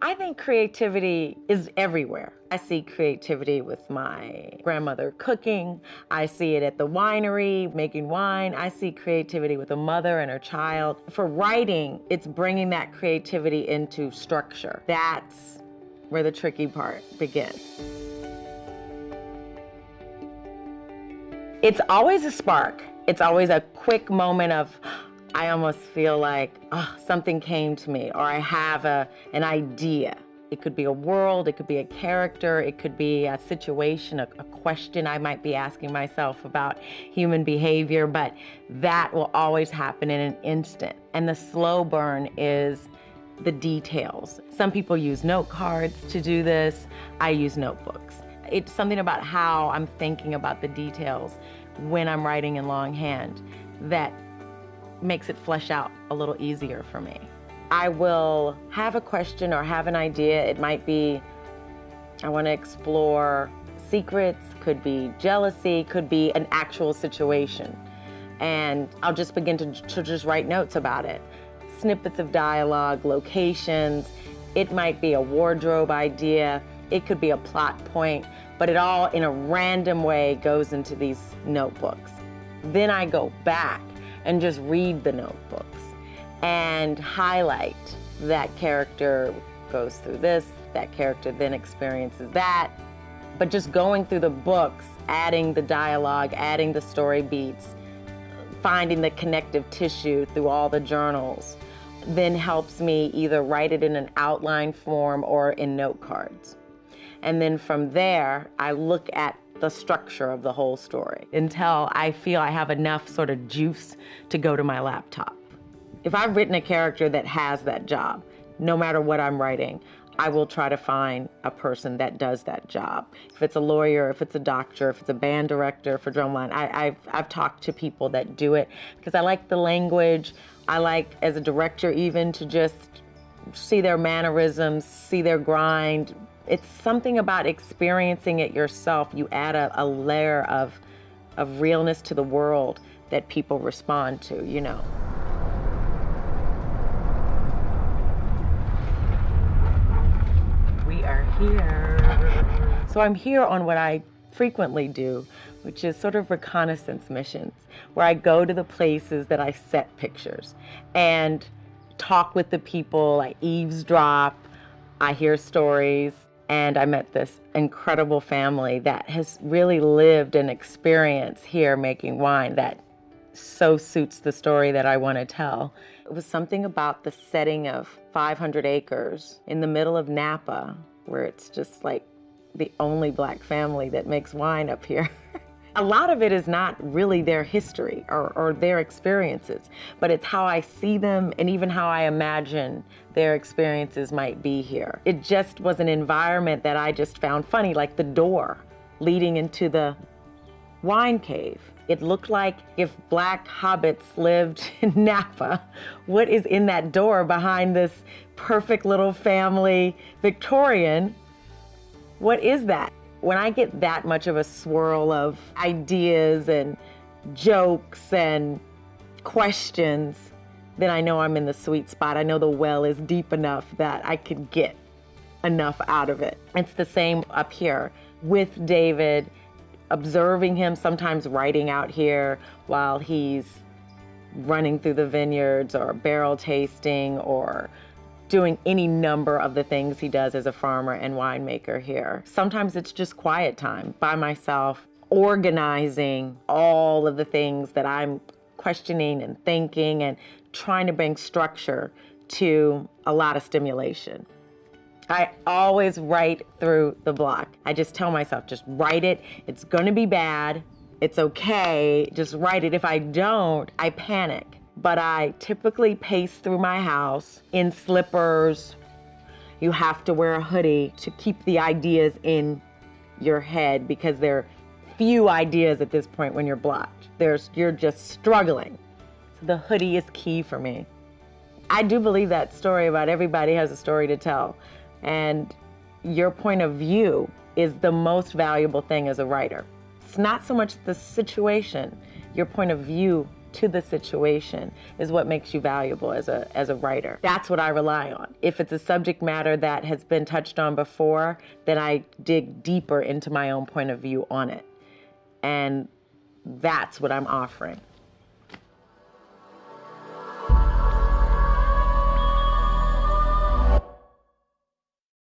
I think creativity is everywhere. I see creativity with my grandmother cooking. I see it at the winery, making wine. I see creativity with a mother and her child. For writing, it's bringing that creativity into structure. That's where the tricky part begins. It's always a spark. It's always a quick moment of, I almost feel like something came to me, or I have an idea. It could be a world, it could be a character, it could be a situation, a question I might be asking myself about human behavior, but that will always happen in an instant. And the slow burn is the details. Some people use note cards to do this. I use notebooks. It's something about how I'm thinking about the details when I'm writing in longhand that makes it flesh out a little easier for me. I will have a question or have an idea. It might be, I want to explore secrets, could be jealousy, could be an actual situation. And I'll just begin to just write notes about it. Snippets of dialogue, locations. It might be a wardrobe idea. It could be a plot point, but it all in a random way goes into these notebooks. Then I go back and just read the notebooks and highlight that character goes through this, that character then experiences that. But just going through the books, adding the dialogue, adding the story beats, finding the connective tissue through all the journals, then helps me either write it in an outline form or in note cards. And then from there, I look at the structure of the whole story until I feel I have enough sort of juice to go to my laptop. If I've written a character that has that job, no matter what I'm writing, I will try to find a person that does that job. If it's a lawyer, if it's a doctor, if it's a band director for drumline, I've talked to people that do it because I like the language. I like, as a director even, to just see their mannerisms, see their grind. It's something about experiencing it yourself. You add a layer of realness to the world that people respond to, you know. We are here. So I'm here on what I frequently do, which is sort of reconnaissance missions, where I go to the places that I set pictures and talk with the people, I eavesdrop, I hear stories. And I met this incredible family that has really lived an experience here making wine that so suits the story that I want to tell. It was something about the setting of 500 acres in the middle of Napa, where it's just like the only Black family that makes wine up here. A lot of it is not really their history or their experiences, but it's how I see them and even how I imagine their experiences might be here. It just was an environment that I just found funny, like the door leading into the wine cave. It looked like if Black hobbits lived in Napa, what is in that door behind this perfect little family Victorian? What is that? When I get that much of a swirl of ideas and jokes and questions, then I know I'm in the sweet spot. I know the well is deep enough that I could get enough out of it. It's the same up here with David, observing him, sometimes writing out here while he's running through the vineyards or barrel tasting or doing any number of the things he does as a farmer and winemaker here. Sometimes it's just quiet time by myself, organizing all of the things that I'm questioning and thinking and trying to bring structure to a lot of stimulation. I always write through the block. I just tell myself, just write it. It's gonna be bad. It's okay, just write it. If I don't, I panic. But I typically pace through my house in slippers. You have to wear a hoodie to keep the ideas in your head because there are few ideas at this point when you're blocked. You're just struggling. So the hoodie is key for me. I do believe that story about everybody has a story to tell. And your point of view is the most valuable thing as a writer. It's not so much the situation. Your point of view to the situation is what makes you valuable as a writer. That's what I rely on. If it's a subject matter that has been touched on before, then I dig deeper into my own point of view on it. And that's what I'm offering.